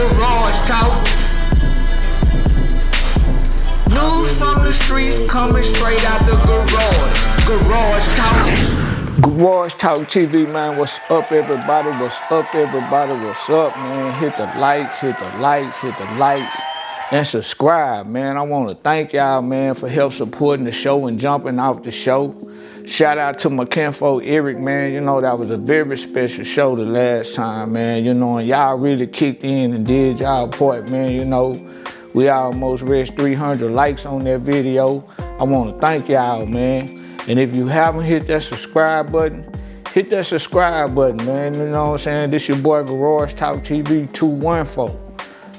Garage Talk. News from the streets coming straight out the garage. Garage Talk. Garage Talk TV, man. What's up, everybody? What's up, everybody? What's up, man? Hit the likes, hit the likes, hit the likes, and subscribe, man. I want to thank y'all, man, for help supporting the show and jumping off the show. Shout out to my kinfolk Eric, man. You know, that was a very special show the last time, man. You know, and y'all really kicked in and did y'all part, man. You know, we almost reached 300 likes on that video. I want to thank y'all, man. And if you haven't hit that subscribe button, hit that subscribe button, man. You know what I'm saying? This your boy Garage Talk TV 214.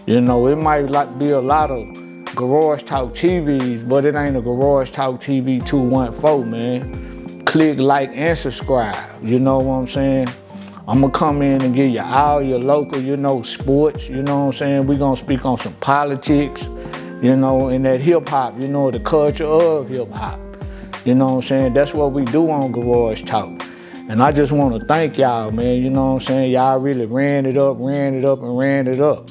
You know, it might be a lot of Garage Talk TVs, but it ain't a Garage Talk TV 214, man. Click, like, and subscribe. You know what I'm saying? I'm going to come in and give you all your local, you know, sports. You know what I'm saying? We're going to speak on some politics, you know, and that hip-hop, you know, the culture of hip-hop. You know what I'm saying? That's what we do on Garage Talk. And I just want to thank y'all, man. You know what I'm saying? Y'all really ran it up, and ran it up.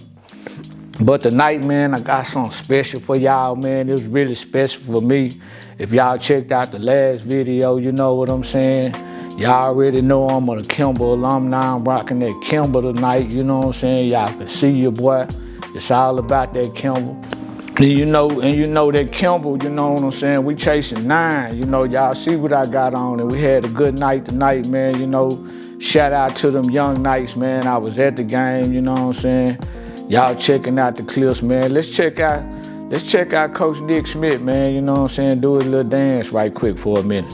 But tonight, man, I got something special for y'all, man. It was really special for me. If y'all checked out the last video, you know what I'm saying? Y'all already know I'm a Kimball alumni. I'm rocking that Kimball tonight, you know what I'm saying? Y'all can see your boy. It's all about that Kimball. And you know that Kimball, you know what I'm saying? We chasing 9. You know, y'all see what I got on, and we had a good night tonight, man. You know, shout out to them young Knights, man. I was at the game, you know what I'm saying? Y'all checking out the clips, man. Let's check out Coach Nick Smith, man. You know what I'm saying? Do a little dance right quick for a minute.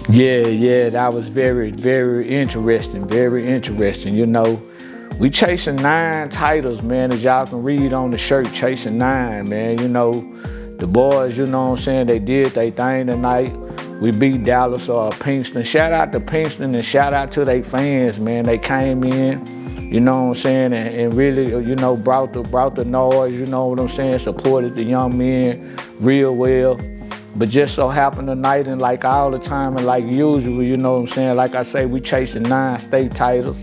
Yeah, that was very, very interesting, you know. We chasing 9 titles, man, as y'all can read on the shirt, chasing 9, man. You know, the boys, you know what I'm saying, they did their thing tonight. We beat Dallas or Pinkston. Shout out to Pinkston and shout out to their fans, man. They came in, you know what I'm saying, and really, you know, brought the noise, you know what I'm saying, supported the young men real well. But just so happened tonight, and like all the time and like usual, you know what I'm saying, like I say, we chasing 9 state titles.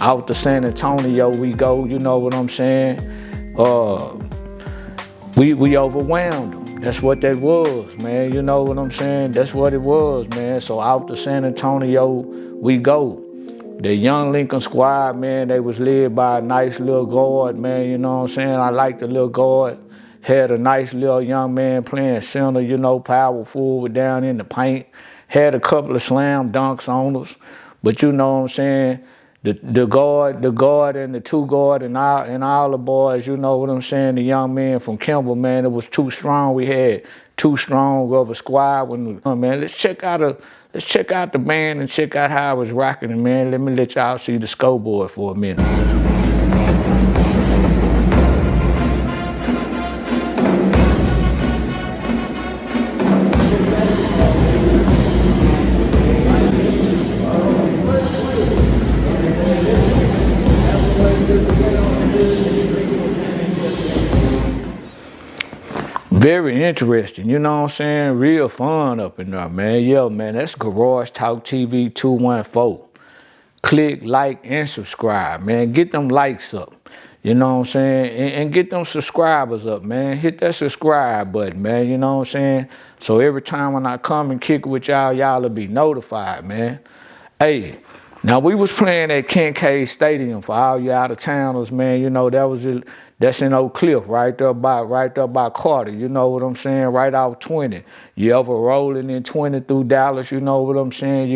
Out to San Antonio we go, you know what I'm saying. We overwhelmed them. That's what that was, man. You know what I'm saying? That's what it was, man. So out to San Antonio we go. The young Lincoln squad, man, they was led by a nice little guard, man. You know what I'm saying? I like the little guard. Had a nice little young man playing center, you know, power forward down in the paint. Had a couple of slam dunks on us. But you know what I'm saying? The guard and the 2 guard and all the boys, you know what I'm saying? The young men from Kimball, man, it was too strong. We had too strong of a squad. Man, let's check out the band and check out how I was rocking it, man. Let me let y'all see the scoreboard for a minute. Very interesting, you know what I'm saying? Real fun up in there, man. Yeah, man, that's Garage Talk TV 214. Click, like, and subscribe, man. Get them likes up, you know what I'm saying? And get them subscribers up, man. Hit that subscribe button, man, you know what I'm saying? So every time when I come and kick with y'all will be notified, man. Hey, now we was playing at Kincaid Stadium for all you out-of-towners, man. You know, that's in Oak Cliff, right there by Carter. You know what I'm saying? Right off 20. You ever rolling in 20 through Dallas, you know what I'm saying?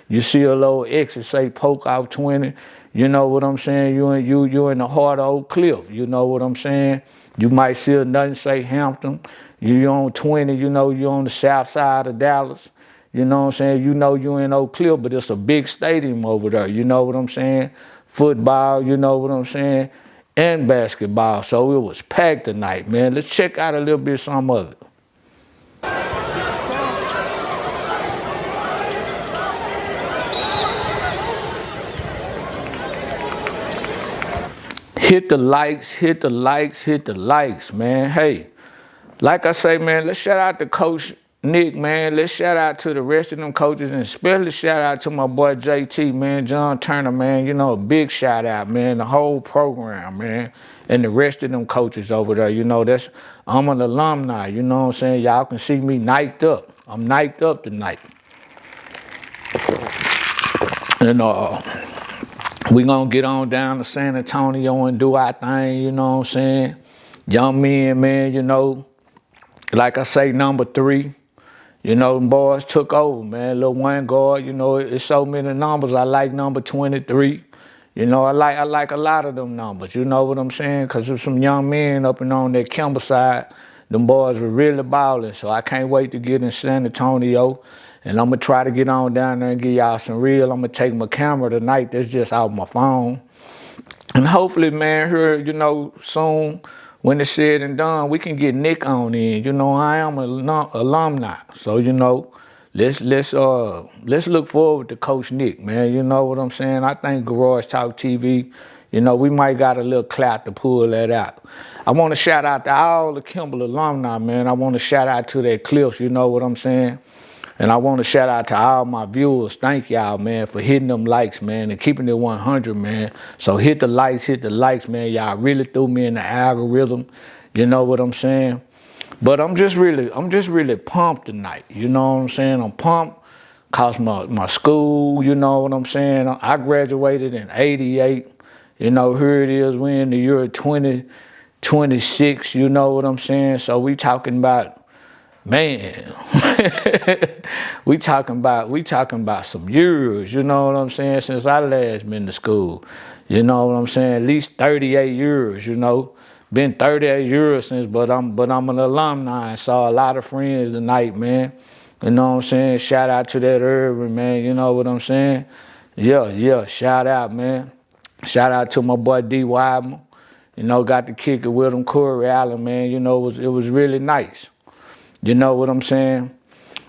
You see a little exit say poke off 20. You know what I'm saying? You in the heart of Oak Cliff. You know what I'm saying? You might see a nothing say Hampton. You on 20, you know, you on the south side of Dallas. You know what I'm saying? You know you in Oak Cliff, but it's a big stadium over there. You know what I'm saying? Football, you know what I'm saying? And basketball. So it was packed tonight, man. Let's check out a little bit of some of it. Hit the likes, man. Hey, like I say, man, let's shout out to Coach Nick, man. Let's shout out to the rest of them coaches, and especially shout out to my boy JT, man, John Turner, man. You know, a big shout out, man, the whole program, man, and the rest of them coaches over there. You know, I'm an alumni, you know what I'm saying? Y'all can see me niked up. I'm niked up tonight. And we gonna get on down to San Antonio and do our thing, you know what I'm saying? Young men, man, you know, like I say, number 3, you know, them boys took over, man. Little one guard, you know, it's so many numbers. I like number 23. You know, I like a lot of them numbers. You know what I'm saying? Because there's some young men up and on that Kimball side. Them boys were really balling. So I can't wait to get in San Antonio. And I'm going to try to get on down there and give y'all some real. I'm going to take my camera tonight that's just out my phone. And hopefully, man, here, you know, soon, when it's said and done, we can get Nick on in. You know, I am an alumni. So, you know, let's look forward to Coach Nick, man. You know what I'm saying? I think Garage Talk TV, you know, we might got a little clout to pull that out. I want to shout out to all the Kimball alumni, man. I want to shout out to their clips, you know what I'm saying? And I want to shout out to all my viewers. Thank y'all, man, for hitting them likes, man, and keeping it 100, man. So hit the likes, man. Y'all really threw me in the algorithm. You know what I'm saying? But I'm just really pumped tonight. You know what I'm saying? I'm pumped because my school, you know what I'm saying? I graduated in 88. You know, here it is. We're in the year 2026, you know what I'm saying? So we talking about, man, we talking about some years, you know what I'm saying, since I last been to school. You know what I'm saying? At least 38 years, you know. Been 38 years since, but I'm an alumni and saw a lot of friends tonight, man. You know what I'm saying? Shout out to that Irvin, man. You know what I'm saying? Yeah, shout out, man. Shout out to my boy D. Weidman. You know, got to kick it with him, Corey Allen, man. You know, it was really nice. You know what I'm saying?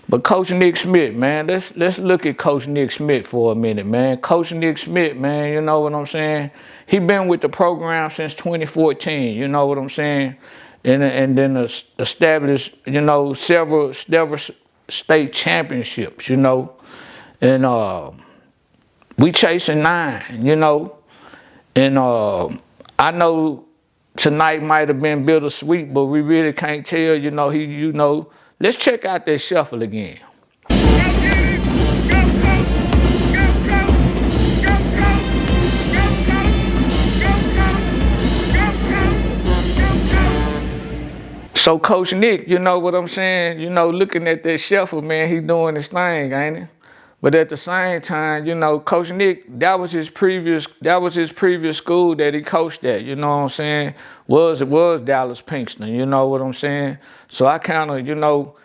But Coach Nick Smith, man, let's look at Coach Nick Smith for a minute, man. Coach Nick Smith, man, you know what I'm saying? He been with the program since 2014, you know what I'm saying? And then established, you know, several state championships, you know. And we chasing 9, you know. And I know tonight might have been bittersweet, but we really can't tell, you know, let's check out that shuffle again. So Coach Nick, you know what I'm saying? You know, looking at that shuffle, man, he doing his thing, ain't he? But at the same time, you know, Coach Nick, that was his previous school that he coached at, you know what I'm saying? Was Dallas Pinkston, you know what I'm saying? So I kind of, you know,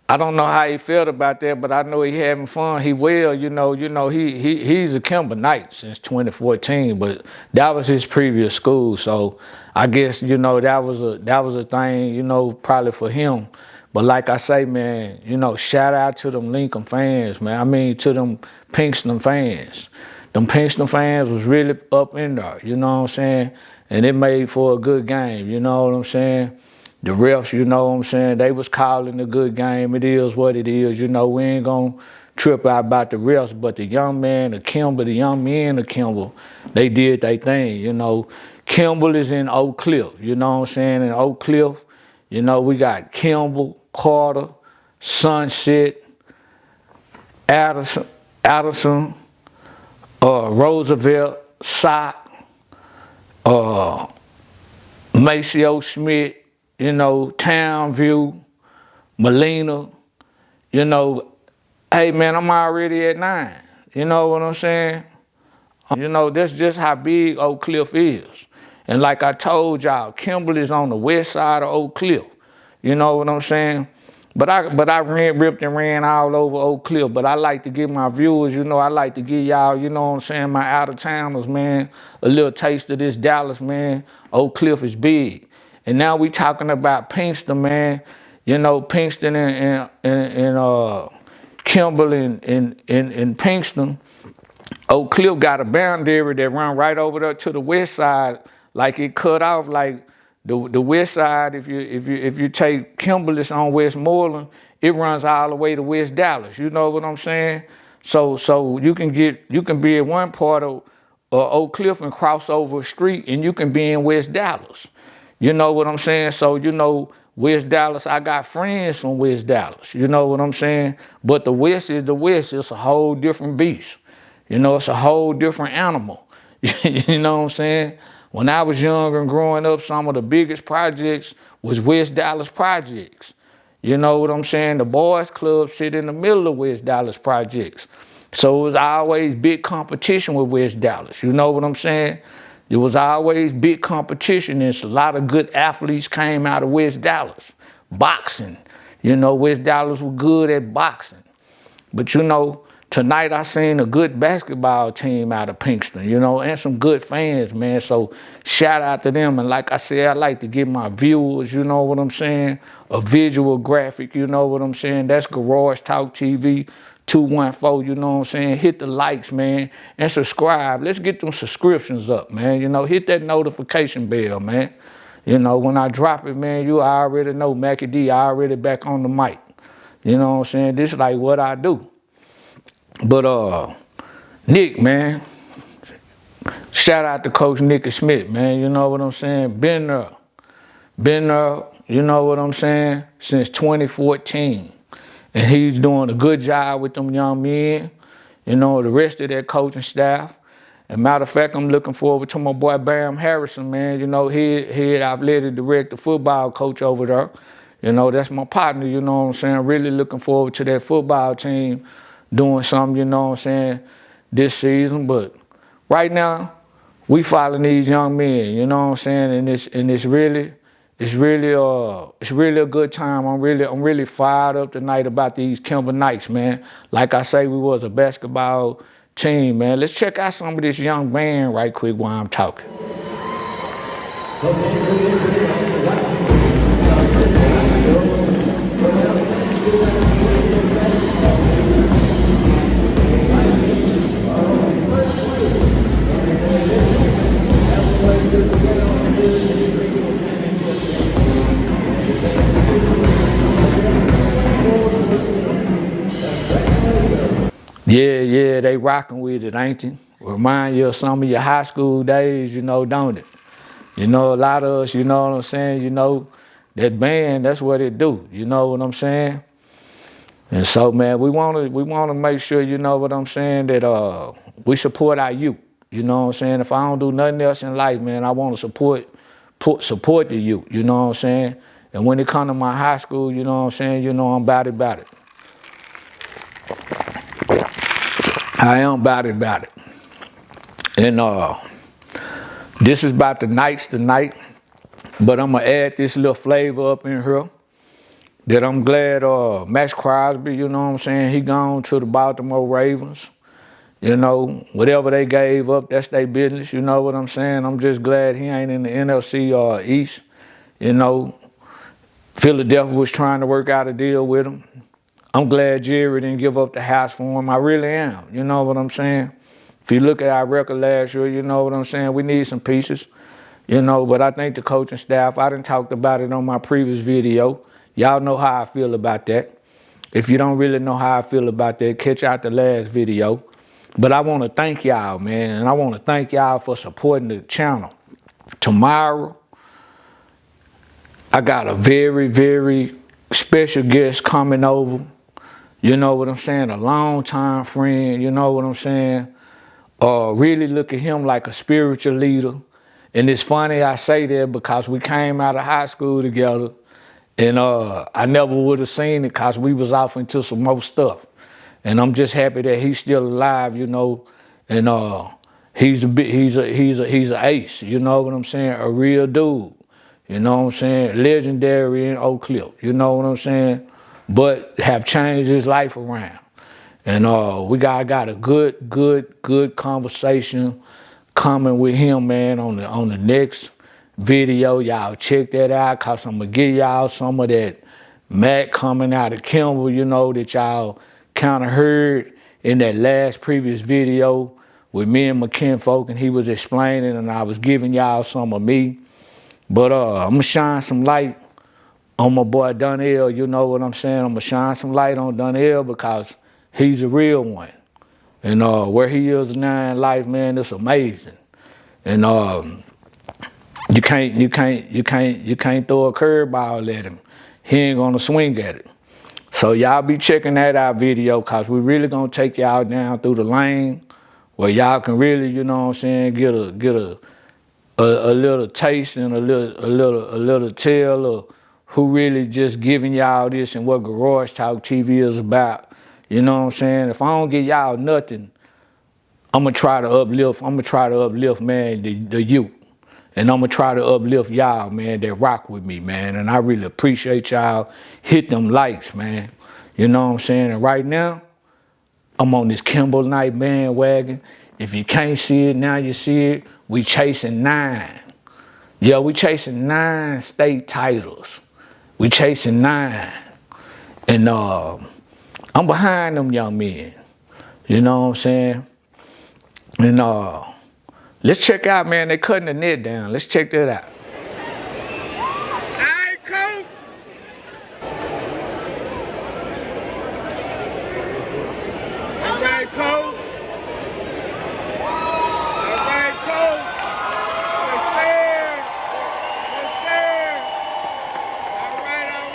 I don't know how he felt about that, but I know he having fun. He will, you know, he's a Kimball Knights since 2014, but that was his previous school. So I guess, you know, that was a thing, you know, probably for him. But like I say, man, you know, shout out to them Lincoln fans, man. I mean, to them Pinkston fans. Them Pinkston fans was really up in there, you know what I'm saying? And it made for a good game, you know what I'm saying? The refs, you know what I'm saying, they was calling a good game. It is what it is. You know, we ain't going to trip out about the refs, but the young men of Kimball, the young men of Kimball, they did their thing, you know. Kimball is in Oak Cliff, you know what I'm saying? In Oak Cliff, you know, we got Kimball, Carter, Sunset, Addison, Roosevelt, Sock, Maceo Schmidt, you know, Townview, Molina, you know, hey, man, I'm already at 9. You know what I'm saying? You know, that's just how big Oak Cliff is. And like I told y'all, Kimball is on the west side of Oak Cliff. You know what I'm saying? But I ripped and ran all over Oak Cliff. But I like to give my viewers, you know, I like to give y'all, you know what I'm saying, my out-of-towners, man, a little taste of this Dallas, man. Oak Cliff is big. And now we talking about Pinkston, man. You know, Pinkston and Kimball and Pinkston. Oak Cliff got a boundary that run right over there to the west side, like it cut off, like the west side, if you take Kimball, it's on Westmoreland, it runs all the way to West Dallas. You know what I'm saying? So you can be at one part of Oak Cliff and cross over a street, and you can be in West Dallas. You know what I'm saying? So West Dallas, I got friends from West Dallas. You know what I'm saying? But the West is the West. It's a whole different beast. It's a whole different animal. You know what I'm saying? When I was younger and growing up, some of the biggest projects was West Dallas projects. You know what I'm saying? The boys club sit in the middle of West Dallas projects. So it was always big competition with West Dallas. You know what I'm saying? It was always big competition, and a lot of good athletes came out of West Dallas. Boxing. West Dallas was good at boxing. But tonight I seen a good basketball team out of Pinkston, and some good fans, man. So shout out to them. And like I said, I like to give my viewers, you know what I'm saying, a visual graphic, you know what I'm saying. That's Garage Talk TV 214, you know what I'm saying. Hit the likes, man, and subscribe. Let's get them subscriptions up, man. Hit that notification bell, man. When I drop it, man, you already know Mackie D already back on the mic. You know what I'm saying? This is like what I do. But Nick, man, shout out to Coach Nicky Smith, man. You know what I'm saying? Been there, you know what I'm saying, since 2014. And he's doing a good job with them young men, the rest of that coaching staff. And matter of fact, I'm looking forward to my boy Bam Harrison, man. Head athletic director, football coach over there. That's my partner, you know what I'm saying? Really looking forward to that football team doing something, you know what I'm saying, this season. But right now, we following these young men, you know what I'm saying, and it's really a good time. I'm really fired up tonight about these Kimball Knights, man. Like I say, we was a basketball team, man. Let's check out some of this young band right quick while I'm talking. Yeah, they rocking with it, ain't they? Remind you of some of your high school days, don't it? A lot of us, you know what I'm saying, that band, that's what it do, you know what I'm saying? And so, man, we wanna make sure, you know what I'm saying, that we support our youth, you know what I'm saying? If I don't do nothing else in life, man, I wanna support the youth, you know what I'm saying? And when it come to my high school, you know what I'm saying, I'm about it. I am about it. And this is about the Knights tonight, but I'm going to add this little flavor up in here that I'm glad Max Crosby, you know what I'm saying, he gone to the Baltimore Ravens. Whatever they gave up, that's their business, you know what I'm saying. I'm just glad he ain't in the NFC East. Philadelphia was trying to work out a deal with him. I'm glad Jerry didn't give up the house for him. I really am. You know what I'm saying? If you look at our record last year, you know what I'm saying? We need some pieces, but I think the coaching staff, I done talked about it on my previous video. Y'all know how I feel about that. If you don't really know how I feel about that, catch out the last video. But I want to thank y'all, man, and I want to thank y'all for supporting the channel. Tomorrow, I got a very, very special guest coming over. You know what I'm saying? A long-time friend, you know what I'm saying? Really look at him like a spiritual leader. And it's funny I say that because we came out of high school together, and I never would have seen it because we was off into some more stuff. And I'm just happy that he's still alive, and he's an ace, you know what I'm saying? A real dude, you know what I'm saying? Legendary in Oak Cliff, you know what I'm saying? But have changed his life around. And we got a good conversation coming with him, man, on the next video. Y'all check that out, cause I'm gonna give y'all some of that Matt coming out of Kimball, that y'all kind of heard in that last previous video with me and McKinfolk, and he was explaining, and I was giving y'all some of me. But I'm gonna shine some light on my boy Donnell, you know what I'm saying? I'm gonna shine some light on Donnell because he's a real one. And where he is now in life, man, it's amazing. And you can't throw a curveball at him. He ain't gonna swing at it. So y'all be checking that out video, cause we really gonna take y'all down through the lane where y'all can really, you know what I'm saying, get a little taste and a little tell of who really just giving y'all this and what Garage Talk TV is about. You know what I'm saying? If I don't get y'all nothing, I'm gonna try to uplift, man, the youth. And I'm gonna try to uplift y'all, man, that rock with me, man. And I really appreciate y'all. Hit them likes, man. You know what I'm saying? And right now, I'm on this Kimball Knights bandwagon. If you can't see it, now you see it. We chasing 9. Yeah, we chasing 9 state titles. We chasing 9. And I'm behind them young men. You know what I'm saying? And let's check out, man, they cutting the net down. Let's check that out. All right, coach. All right, coach. All right, coach. Yes, sir. Yes, sir. All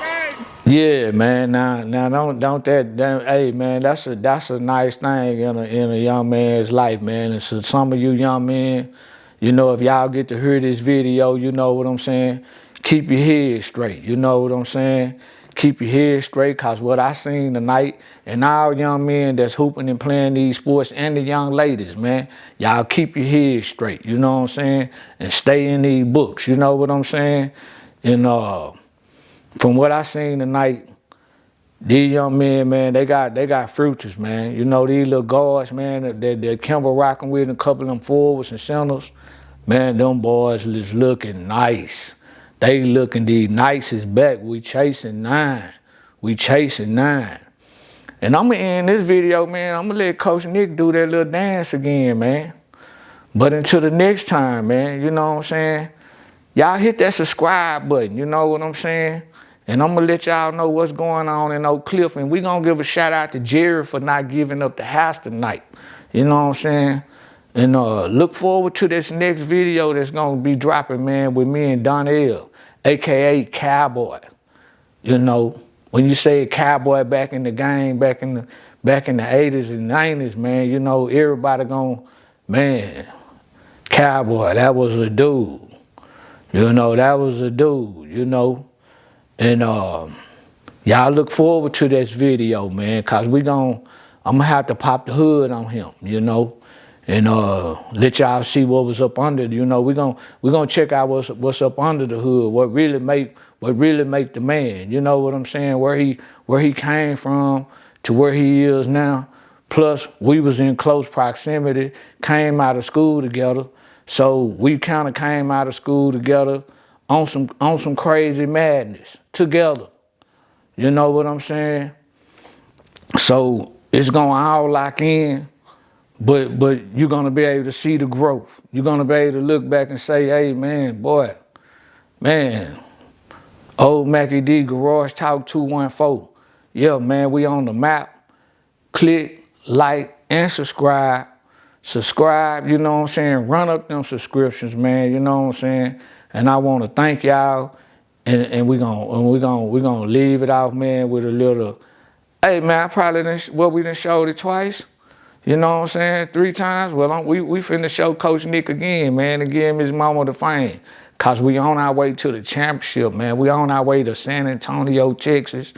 right. Yeah, man. Now don't that hey, man, that's a nice thing in a young man's life, man. And so some of you young men, you know, if y'all get to hear this video, you know what I'm saying, keep your head straight. You know what I'm saying? Keep your head straight, cause what I seen tonight, and all young men that's hooping and playing these sports, and the young ladies, man, y'all keep your head straight. You know what I'm saying? And stay in these books. You know what I'm saying? And from what I seen tonight, these young men, man, they got futures, man. You know, these little guards, man, that Kimball rocking with, and a couple of them forwards and centers, man, them boys is looking nice. They looking the nicest back. We chasing 9. We chasing 9. And I'm gonna end this video, man. I'm gonna let Coach Nick do that little dance again, man. But until the next time, man, you know what I'm saying? Y'all hit that subscribe button, you know what I'm saying? And I'm gonna let y'all know what's going on in Oak Cliff. And we gonna give a shout out to Jerry for not giving up the house tonight. You know what I'm saying? And look forward to this next video that's gonna be dropping, man, with me and Donnell, aka Cowboy. You know, when you say Cowboy back in the game, back in the 80s and 90s, man, you know, everybody gonna, man, Cowboy, that was a dude. You know, that was a dude, you know. And y'all look forward to this video, man, cause I'm gonna have to pop the hood on him, you know, and let y'all see what was up under. You know, we're gonna check out what's up under the hood, what really make the man. You know what I'm saying? Where he came from to where he is now. Plus, we was in close proximity, came out of school together, so we kind of came out of school together on some crazy madness together. You know what I'm saying? So it's gonna all lock in, but you're gonna be able to see the growth. You're gonna be able to look back and say, hey man, boy, man, old Mackie D Garage Talk 214. Yeah, man, we on the map. Click, like, and subscribe. Subscribe, you know what I'm saying? Run up them subscriptions, man, you know what I'm saying? And I want to thank y'all, and we're gonna leave it off, man, with a little, hey man, I probably we done showed it twice. You know what I'm saying? 3 times. Well, we finna show Coach Nick again, man, and give him his moment of fame. Cause we on our way to the championship, man. We on our way to San Antonio, Texas.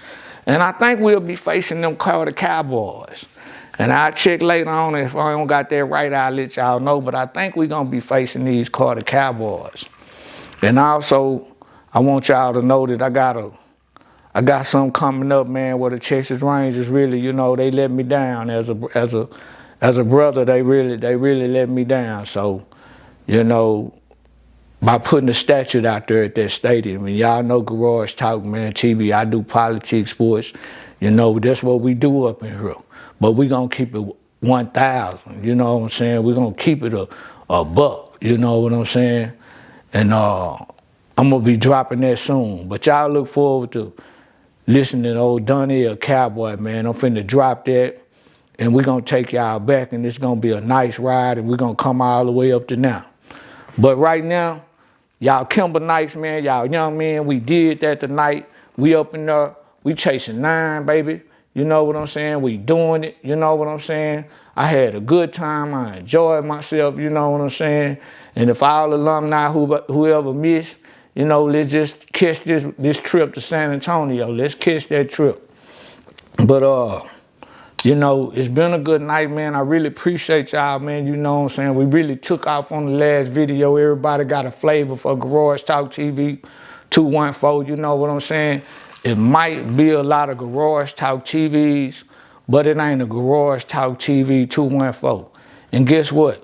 And I think we'll be facing them Carter Cowboys. And I'll check later on. If I don't got that right, I'll let y'all know. But I think we're gonna be facing these Carter Cowboys. And also, I want y'all to know that I got something coming up, man, where the Texas Rangers really, you know, they let me down as a brother. They really let me down. So, you know, by putting a statue out there at that stadium, and y'all know Garage Talk, man, TV, I do politics, sports, you know, that's what we do up in here. But we gonna keep it 1,000, you know what I'm saying? We're gonna keep it a buck, you know what I'm saying? And I'm gonna be dropping that soon. But y'all look forward to listening to old Donnell Cowboy, man. I'm finna drop that, and we're gonna take y'all back, and it's gonna be a nice ride, and we're gonna come all the way up to now. But right now, y'all Kimball Knights, man, y'all young men, we did that tonight. We up in there, we chasing 9, baby. You know what I'm saying? We doing it, you know what I'm saying? I had a good time, I enjoyed myself, you know what I'm saying? And if all alumni, whoever missed, you know, let's just catch this trip to San Antonio. Let's catch that trip. But you know, it's been a good night, man. I really appreciate y'all, man. You know what I'm saying? We really took off on the last video. Everybody got a flavor for Garage Talk TV 214. You know what I'm saying? It might be a lot of Garage Talk TVs, but it ain't a Garage Talk TV 214. And guess what?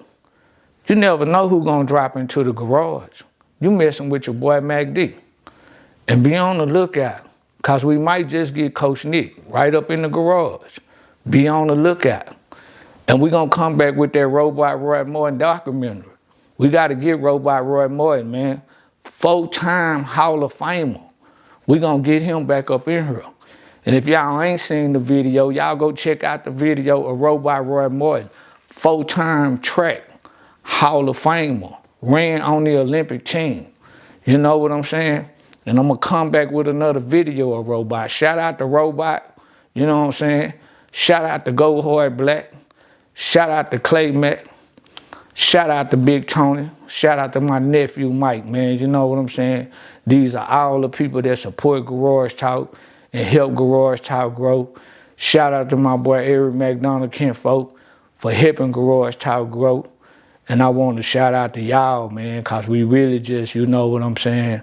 You never know who's gonna drop into the garage. You messing with your boy Mac D. And be on the lookout, cause we might just get Coach Nick right up in the garage. Be on the lookout. And we're gonna come back with that Robot Roy Morton documentary. We gotta get Robot Roy Morton, man. 4-time Hall of Famer. We gonna get him back up in here. And if y'all ain't seen the video, y'all go check out the video of Robot Roy Morton. 4-time track Hall of Famer. Ran on the Olympic team. You know what I'm saying? And I'm gonna come back with another video of Robot. Shout out to Robot, you know what I'm saying? Shout out to Go Hard Black. Shout out to Clay Mack. Shout out to Big Tony. Shout out to my nephew Mike, man. You know what I'm saying? These are all the people that support Garage Talk and help Garage Talk grow. Shout out to my boy Eric McDonald Kinfolk for helping Garage Talk grow. And I want to shout out to y'all, man, because we really just, you know what I'm saying?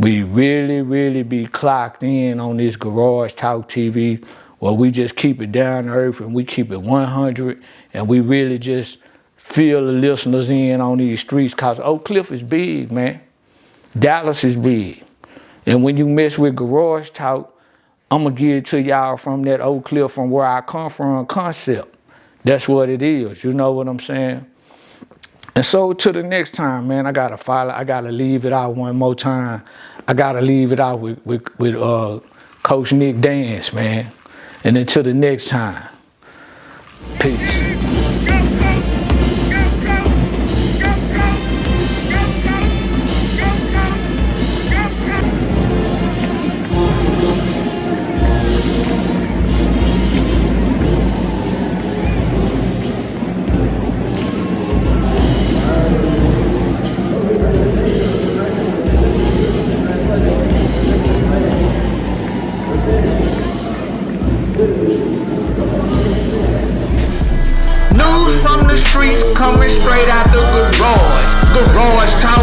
We really be clocked in on this Garage Talk TV. Well, we just keep it down to earth and we keep it 100, and we really just fill the listeners in on these streets, because Oak Cliff is big, man. Dallas is big. And when you mess with Garage Talk, I'm going to give it to y'all from that Oak Cliff, from where I come from concept. That's what it is, you know what I'm saying? And so to the next time, man, I gotta leave it out one more time. I gotta leave it out with Coach Nick Dance, man. And until the next time, peace. News from the streets